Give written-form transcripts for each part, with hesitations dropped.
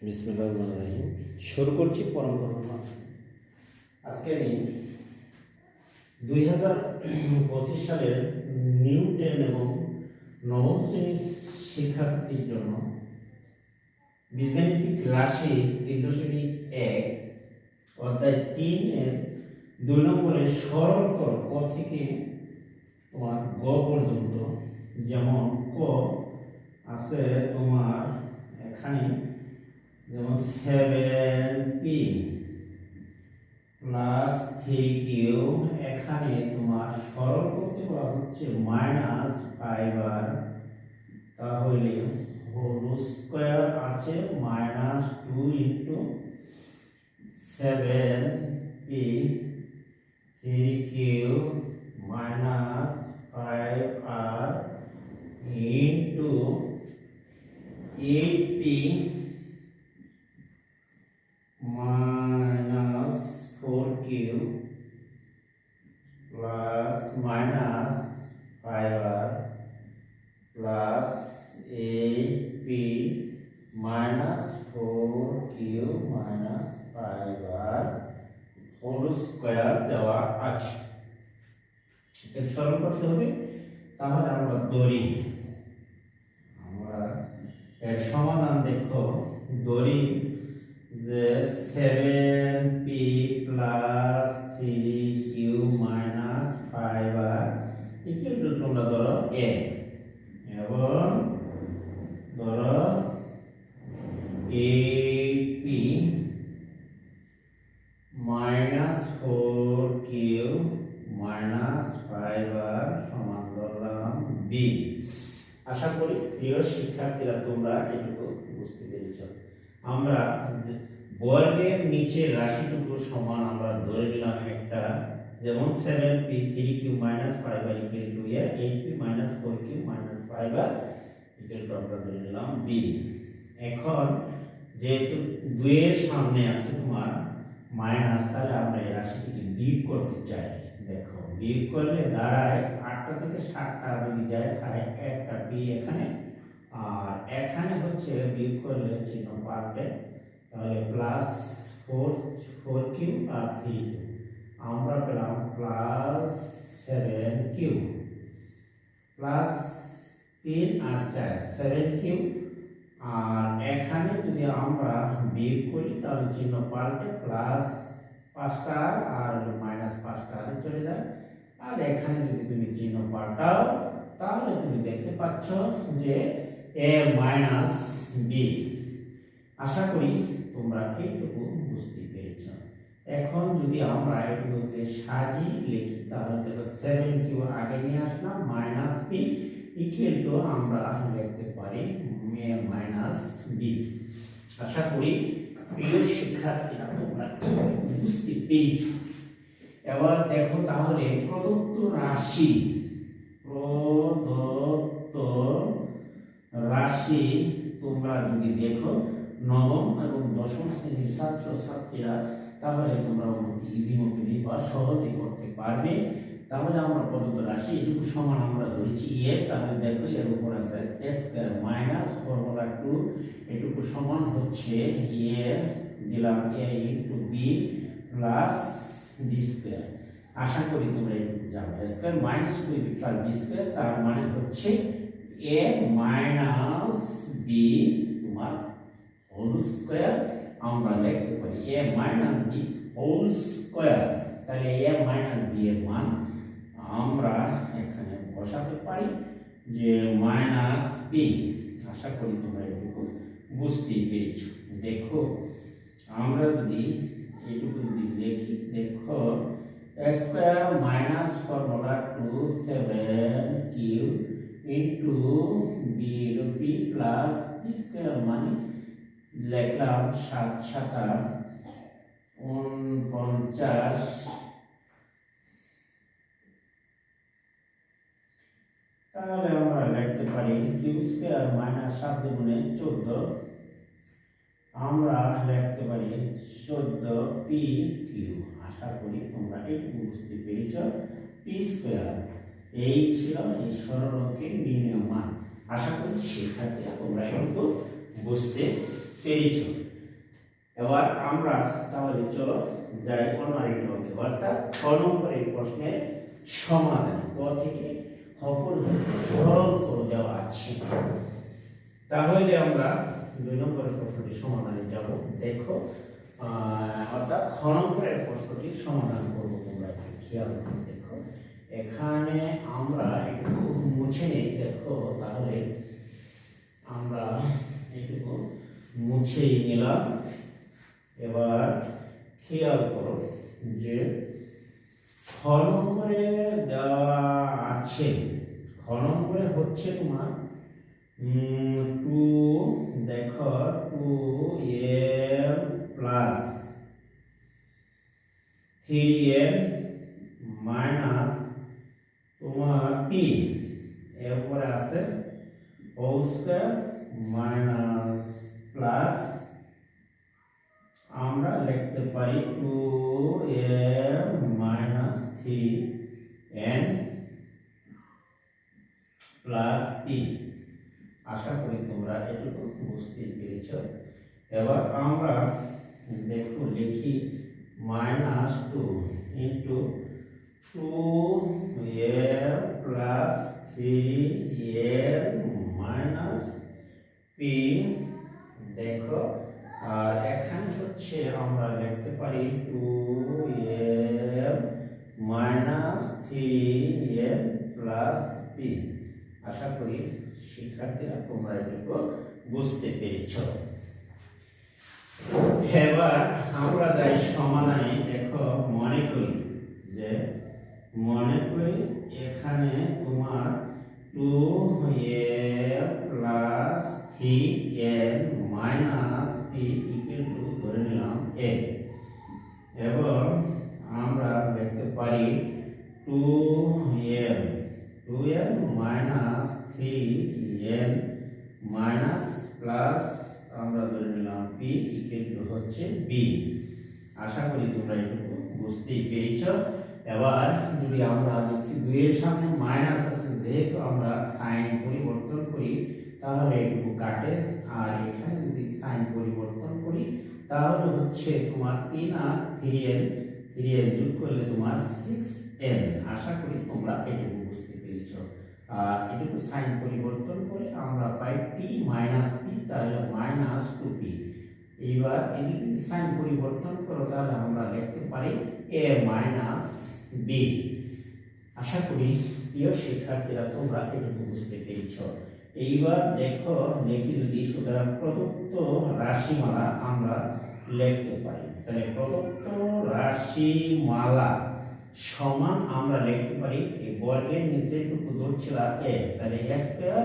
বিসমিল্লাহির রহমানির রহিম। শুরু করছি পরম করুণা। আজকে আমি 2025 সালের নিউ 10 এবং নবম শ্রেণীর শিক্ষার্থীর জন্য বীজগাণিতিক রাশি 3.1 অধ্যায় 3 এর 2 নম্বরে সরল করো ক থেকে তোমার গ পর্যন্ত। যেমন ক আছে তোমার এখানে যেমন 7p প্লাস 3q, এখানে তোমার সরল করতে বলা হচ্ছে -5r, তাহলে হোল স্কয়ার আছে -2 into 7p 3q -5r into 8p minus 4q plus minus 5r plus 8p minus 4q minus 5r whole square দেওয়া আছে। এর সরল করতে হবে, তাহলে আমরা ধরি এর সমাধান দেখো। ধরি যে 7p plus 3q minus 5r equal to তোমরা ধরো a, এবং ধরো 8p minus 4q minus 5r সমান ধরলাম b। আশা করি প্রিয় শিক্ষার্থীরা তোমরা এটুকু বুঝতে পেরেছ। আমরা বর্গের নিচের রাশিটুকু সমান আমরা ধরে নিলাম একটা, যেমন 7p 3q minus 5r equal to a, 8p minus 4q minus 5r equal to আমরা ধরে নিলাম b। এখন যেহেতু 2 এর সামনে আছে তোমার মাইনাস, তাহলে আমরা এই রাশিটিকে বিয়োগ করতে চাই। দেখো বিয়োগ করলে দাঁড়ায় 8টা থেকে 7টা যদি যায় তাহলে একটা p এখানে, আর এখানে হচ্ছে বিয়োগ করলে চিহ্ন পাল্টে, তাহলে প্লাস 4q আর 3q আমরা পেলাম প্লাস 7q প্লাস 3 আর 4 7q, আর এখানে যদি আমরা বিয়োগ করি তাহলে চিহ্ন পাল্টে প্লাস 5টা আর মাইনাস 5টা চলে যায়, আর এখানে যদি তুমি চিহ্ন পাল্টাও তাহলে তুমি দেখতে পাচ্ছ যে a মাইনাস b। আশা করি তোমরা এইটুকু বুঝতে পেরেছ। এখন যদি আমরা এটুকুকে সাজিয়ে লিখি তাহলে দেখো 7q আগে নিয়ে আসলাম মাইনাস p ইকুয়াল টু আমরা লিখতে পারি a মাইনাস b। আশা করি প্রিয় শিক্ষার্থীরা তোমরা বুঝতে পেরেছ। এবার দেখো তাহলে প্রদত্ত রাশি তোমরা যদি দেখো নবম এবং দশম শ্রেণীর ছাত্রছাত্রীরা, তাহলে তোমরা ইজি মতো বা সহজে করতে পারবে। তাহলে আমরা প্রদত্ত রাশি এটুকু সমান আমরা ধরেছি a, তাহলে দেখো এর উপর আছে a স্কয়ার মাইনাস ফর্মুলা 2 এটুকু সমান হচ্ছে a দিলাম a into b plus b square. আশা করি তোমরা এটুকু জানো। a square minus 2b plus b square, তার মানে হচ্ছে a মাইনাস b তোমার হোল স্কয়ার আমরা লিখতে পারি a minus b whole square. তাহলে a মাইনাস b এর মান আমরা এখানে বসাতে পারি যে মাইনাস b। আশা করি তোমরা এটুকু বুঝতে পেরেছো। দেখো আমরা যদি এটুকু যদি লিখি, দেখো a square minus formula 2 7q into b p plus b square, মানে লিখলাম 7 7 49, তাহলে আমরা লিখতে পারি q স্কয়ার মাইনাস 7 দুগুণে 14, আমরা লিখতে পারি 14p q। আশা করি তোমরা এটুকু বুঝতে পেরেছ। p স্কয়ার এই ছিল এই সরলরৈখিক নির্ণয় মান। আশা করি শিক্ষার্থীরা তোমরা এটুকু বুঝতে পেরেছ। এবার আমরা তাহলে চলো যাই অন্য আরেকটি অঙ্কে, অর্থাৎ 6 নম্বরের প্রশ্নের সমাধান। ক থেকে খ পর্যন্ত সরল করে দেওয়া আছে। তাহলে আমরা 2 নম্বরের প্রশ্নটির সমাধানে যাব। দেখো অর্থাৎ খ নম্বরের প্রশ্নটির সমাধান করব। তোমরা একটু খেয়াল করে দেখো, এখানে আমরা একটু মুছে নেই। দেখো তাহলে আমরা একটু মুছেই নিলাম। এবার খেয়াল করো যে খ নম্বরে দেওয়া আছে, খ নম্বরে হচ্ছে তোমার 2, দেখো 2m প্লাস 3m মাইনাস তোমার p, এরপরে আছে হোল স্কয়ার মাইনাস প্লাস আমরা লিখতে পারি 2m minus 3n plus p। আশা করি তোমরা এটুকু বুঝতে পেরেছ। এবার আমরা দেখো লিখি minus 2 into 2m plus 3n minus p। দেখো আর এখানে হচ্ছে আমরা লিখতে পারি 2m minus 3n plus p। আশা করি শিক্ষার্থীরা তোমরা এটুকু বুঝতে পেরেছ। এবার আমরা যাই সমাধানে। দেখো মনে করি এখানে তোমার 2m plus 3n minus p equal to ধরে নিলাম a, এবং আমরা লিখতে পারি 2m minus 3n minus plus আমরা ধরে নিলাম p ইকুয়াল টু হচ্ছে b। আশা করি তোমরা এটুকু বুঝতেই পেরেছ। এবার যদি আমরা দেখছি 2 এর সামনে মাইনাস আছে, যেহেতু আমরা সাইন পরিবর্তন করি তাহলে এটুকু কাটে, আর এখানে যদি সাইন পরিবর্তন করি তাহলে হচ্ছে তোমার 3 আর 3n যোগ করলে তোমার 6n। আশা করি তোমরা এটুকু বুঝতে পেরেছ। আর এটুকু সাইন পরিবর্তন করে আমরা পাই p মাইনাস p, তাহলে মাইনাস 2p। এইবার এদিকে সাইন পরিবর্তন করো তাহলে আমরা লিখতে পারি a মাইনাস b। আশা করি প্রিয় শিক্ষার্থীরা তোমরা এটুকু বুঝতে পেরেছ। এইবার দেখো লিখি যদি, সুতরাং প্রদত্ত রাশিমালা আমরা লিখতে পারি। তাহলে প্রদত্ত রাশিমালা সমান আমরা লিখতে পারি এই বর্গের নিচে এটুকু ধরছিলাম a, তাহলে a স্কয়ার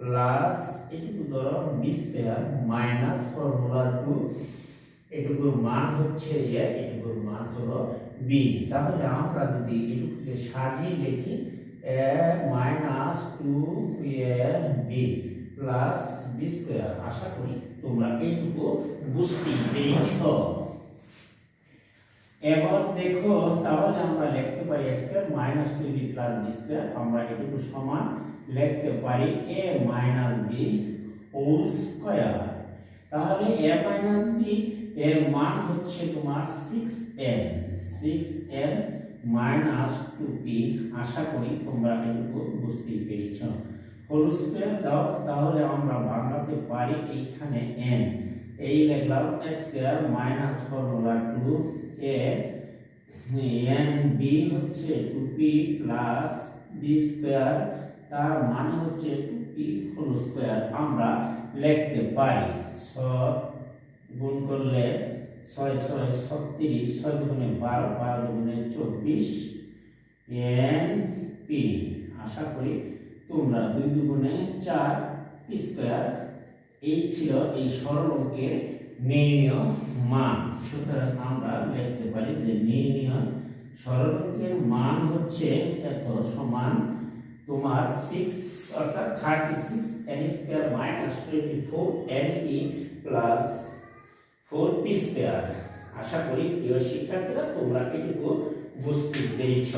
প্লাস এটুকু ধরো b স্কয়ার মাইনাস ফর্মুলা 2, এটুকুর মান হচ্ছে a, এটুকুর মান হলো b। তাহলে আমরা যদি এটুকুকে সাজিয়ে লিখি a minus 2ab plus b square. আশা করি তোমরা এটুকু বুঝতে পেরেছ। এবার দেখো তাহলে আমরা লিখতে পারি a square minus 2b plus b square, আমরা এটুকু সমান লিখতে পারি a minus b whole square. তাহলে a মাইনাস b এর মান হচ্ছে তোমার 6n মাইনাস 2p। আশা করি তোমরা এটুকু বুঝতে পেরেছ। হোল স্কয়ার দাও, তাহলে আমরা বাংলাতে পারি এইখানে n, এই লিখলাম a square minus formula 2a n b হচ্ছে 2p প্লাস b স্কয়ার, তার মানে হচ্ছে 2p হোল স্কয়ার। আমরা লিখতে পারি গুণ করলে 6 6 36, 6 দুগুণে 12, 12 দুগুণে 24 n p। আশা করি তোমরা 2 দুগুণে 4 p স্কয়ার। এই ছিল এই সরল অঙ্কের নির্ণয় মান। সুতরাং আমরা লিখতে পারি যে নির্ণয় সরল অঙ্কের মান হচ্ছে এত সমান তোমার 6 অর্থাৎ 36 n square minus 24 n p plus 4p square. আশা করি প্রিয় শিক্ষার্থীরা তোমরা এটুকু বুঝতে পেরেছ।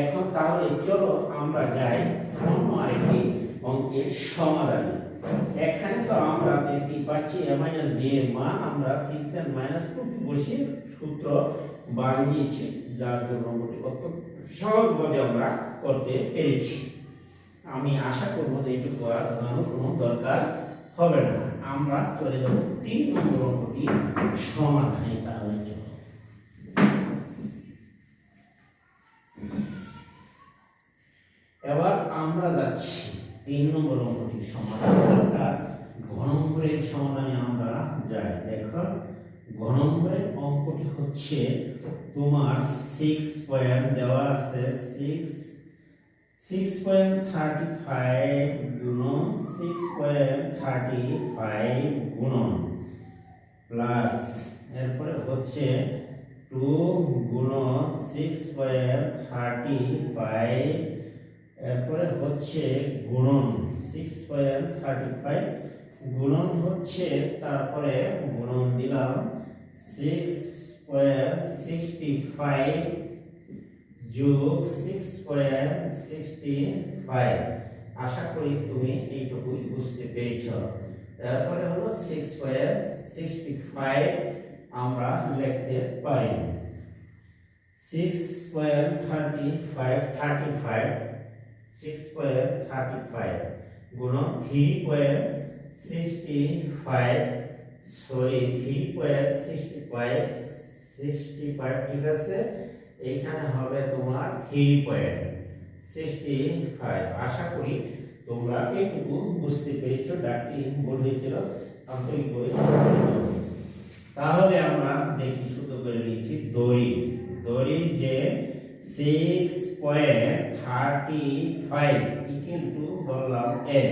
এখন তাহলে চলো আমরা যাই অন্য আরেকটি অঙ্কের সমাধানে। এখানে তো আমরা দেখতে পাচ্ছি a মাইনাস b এর মান আমরা 6 এর মাইনাস 2 বসিয়ে সূত্র বানিয়েছি, যার জন্য অঙ্কটি কত সহজভাবে আমরা করতে পেরেছি। আমি আশা করব যে এইটুকু আর কোনো দরকার হবে না। আমরা চলে যাব 3 নম্বর অঙ্কটি সমাধানে। তাহলে চলো এবার আমরা যাচ্ছি 3 নম্বর অঙ্কটির সমাধান, অর্থাৎ ঘ নম্বরের সমাধানে আমরা যাই। দেখো ঘ নম্বরের অঙ্কটি হচ্ছে তোমার 6 পয়েন্ট দেওয়া আছে, 6.35 গুণন 6.35 গুণন প্লাস এরপরে হচ্ছে 2 গুণন 6.35 এরপরে হচ্ছে গুণন 6.35 গুণন হচ্ছে, তারপরে গুণন দিলাম 6.65 যোগ 6.65। আশা করি তুমি এইটুকুই বুঝতে পেরেছ। তারপরে হলো 6.65 আমরা লিখতে পারি 6.35 গুণন 3.65 সরি 3.65 ঠিক আছে, এইখানে হবে তোমার 3.65। আশা করি তোমরা এইটুকু বুঝতে পেরেছো। ডাকটি ভুল হয়েছিল, আন্তরিকভাবে তাহলে আমরা দেখি শুধু করে নিচ্ছি দড়ি যে 6.35 ইকুয়াল টু বললাম a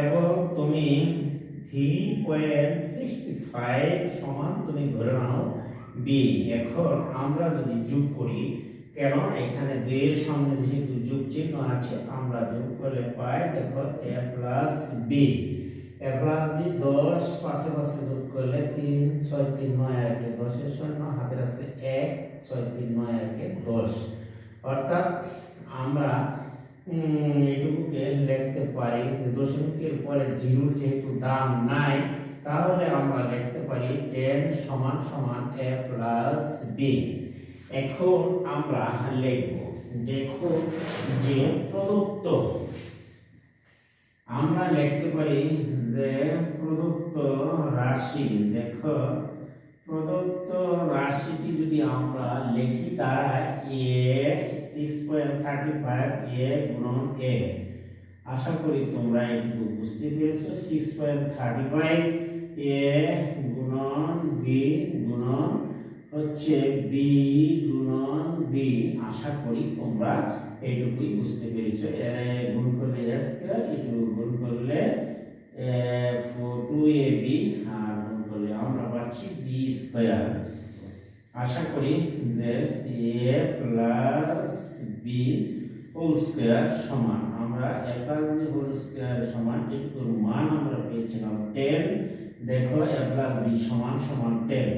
এবং তুমি 3.65 সমান তুমি ধরে নাও b। এখন আমরা যদি যোগ করি, কেন এখানে 2 এর সামনে যেহেতু যোগ চিহ্ন আছে, আমরা যোগ করলে পাই দেখো a প্লাস b 10 পাশে যোগ করলে 3 6 3 9 আর 10 এর শূন্য হাতের আছে 1 6 3 9 আর 10, অর্থাৎ আমরা এইটুকুকে লিখতে পারি যে দশমিকের পরে জিরোর যেহেতু দাম নাই, তাহলে আমরা লিখতে পারি 10 সমান সমান a প্লাস b। এখন আমরা লিখব, দেখো যে প্রদত্ত আমরা লিখতে পারি যে প্রদত্ত রাশি, দেখো প্রদত্ত রাশিটি যদি আমরা লিখি তারা a 6.35 a গুণন a। আশা করি তোমরা একটু বুঝতে পেরেছো। 6.35 a গুণন b গুণন হচ্ছে b গুণন b। আশা করি তোমরা এইটুকুই বুঝতে পেরেছো। গুণ করলে a স্কয়ার, এটু গুণ করলে 2ab আর গুণ করলে আমরা পাচ্ছি b স্কয়ার। আশা করি যে a plus b whole square সমান, আমরা a plus b whole square সমান এটুকুর মান আমরা পেয়েছিলাম 10। দেখো a প্লাস b সমান সমান 10,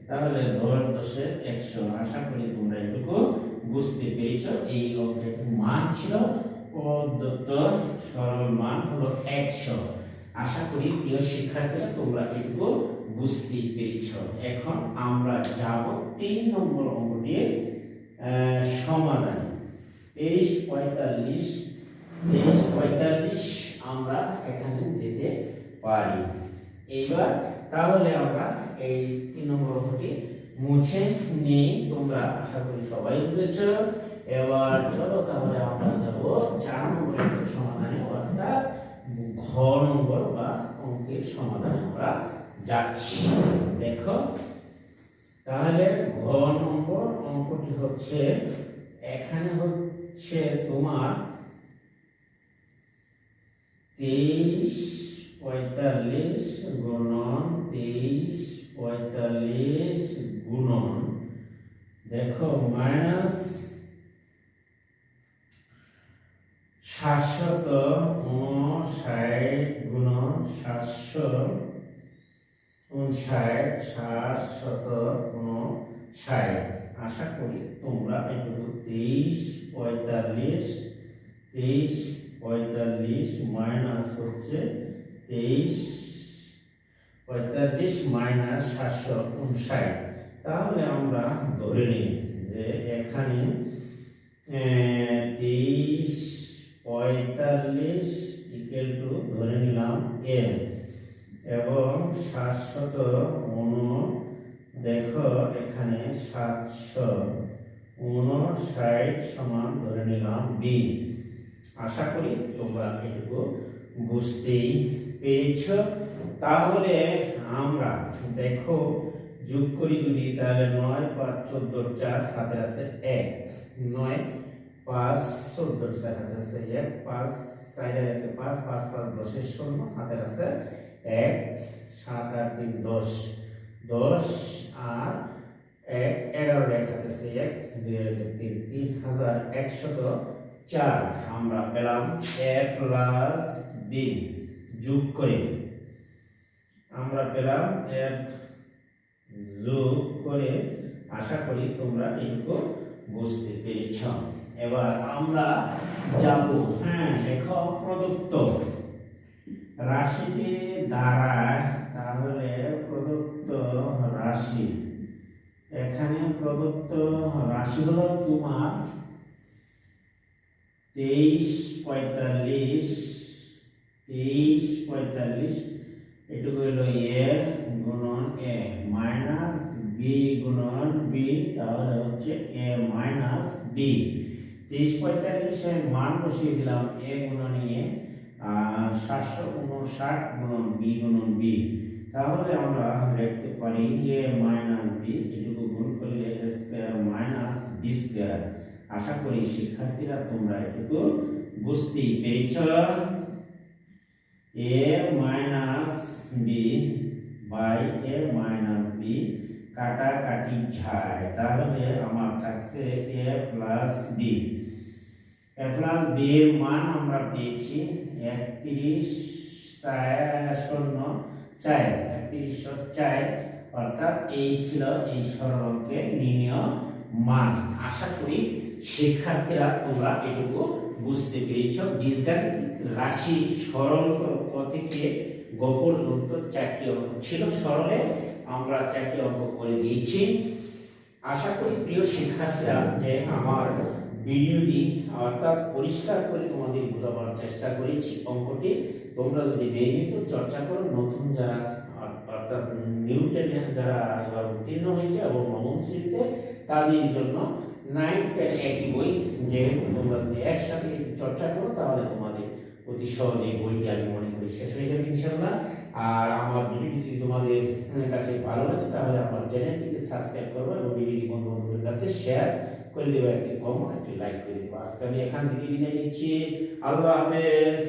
তাহলে 10 10 100। আশা করি তোমরা এটুকু বুঝতে পেরেছো। এই অঙ্কের মান ছিল প্রদত্ত সরল মান হলো 100। আশা করি প্রিয় শিক্ষার্থীরা তোমরা এটুকু বুঝতে পেরেছো। এখন আমরা যাব 3 নম্বর অঙ্কটির সমাধানে। 23:45 আমরা এখানে যেতে পারি। এইবার তাহলে আমরা এই 3 নম্বর অঙ্কটি মুছে নেই। তোমরা আশা করি সবাই বুঝেছো। এবার চলো তাহলে আমরা যাব 4 নম্বরের সমাধানে, অর্থাৎ ঘ নম্বর বা অঙ্কের সমাধানে আমরা যাচ্ছি। দেখো তাহলে ঘ নম্বর অঙ্কটি হচ্ছে, এখানে হচ্ছে তোমার 23:45 গুণন 23:45 গুণন দেখো মাইনাস 759 গুণন 759। আশা করি তোমরা এটুকু 23:45 মাইনাস হচ্ছে 45 মাইনাস 759, তাহলে আমরা ধরে নিই যে এখানে 23 45 ইকুয়াল টু ধরে নিলাম a এবং 759 দেখো এখানে 759 সমান ধরে নিলাম b। আশা করি তোমরা এটুকু বুঝতেই পেরেছ। তাহলে আমরা দেখো যোগ করি যদি, তাহলে 9 5 14 4 হাতে আছে 1, 9 5 14 4 হাতে আছে 1, 5 4 এর 5 5 5 10 এর 0 হাতে আছে 1, 7 8 3 10 10 আর 1 11 এর হাতে আছে 1, 2 এর 3 3104। আমরা পেলাম a প্লাস b যোগ করে আমরা পেলাম 1 যোগ করে। আশা করি তোমরা এটুকু বুঝতে পেরেছ। এবার আমরা যাব, দেখো প্রদত্ত রাশিটি দ্বারা, তাহলে প্রদত্ত রাশি, এখানে প্রদত্ত রাশি হলো তোমার 23 45 এটুকু হলো a গুণন a মাইনাস b গুণন b, তাহলে হচ্ছে a মাইনাস b। 23 45 এর মান বসিয়ে দিলাম a গুণন a আর 759 গুণন b গুণন b, তাহলে আমরা লিখতে পারি a মাইনাস b এটুকু গুণ করলে a square minus b square. আশা করি শিক্ষার্থীরা তোমরা এটুকু বুঝতেই পেরেছ। a minus b by a minus b কাটাকাটি যায়, তাহলে আমার থাকছে a plus b। a plus b এর মান আমরা পেয়েছি 3104, অর্থাৎ এই ছিল এই সরল অঙ্কের নির্ণয় মান। আশা করি শিক্ষার্থীরা তোমরা এটুকু বুঝতে পেরেছ। বীজগাণিতিক রাশি সরল থেকে গ পর্যন্ত 4টি অঙ্ক ছিল, সরলে আমরা 4টি অঙ্ক করে দিয়েছি। আশা করি প্রিয় শিক্ষার্থীরা যে আমার ভিডিওটি অর্থাৎ পরিষ্কার করে তোমাদের বোঝাবার চেষ্টা করেছি অঙ্কটি। তোমরা যদি নিয়মিত চর্চা করো, নতুন যারা অর্থাৎ নিউ টেনে যারা এবার উত্তীর্ণ হয়েছে এবং নবম শ্রেণীতে, তাদের জন্য 9 10 একই বই, যেহেতু তোমরা যদি একসাথে চর্চা করো তাহলে তোমাদের অতি সহজেই বইটি আমি মনে করি শেষ হয়ে যাবে ইনশাআল্লাহ। আর আমার ভিডিওটি যদি তোমাদের কাছে ভালো লাগে তাহলে আমার চ্যানেলটিকে সাবস্ক্রাইব করো এবং ভিডিওটি বন্ধুদের কাছে শেয়ার করে দেবে, একটি কমেন্ট একটি লাইক করে দেবো। আজকে আমি এখান থেকে বিদায় নিচ্ছি। আল্লাহ হাফেজ।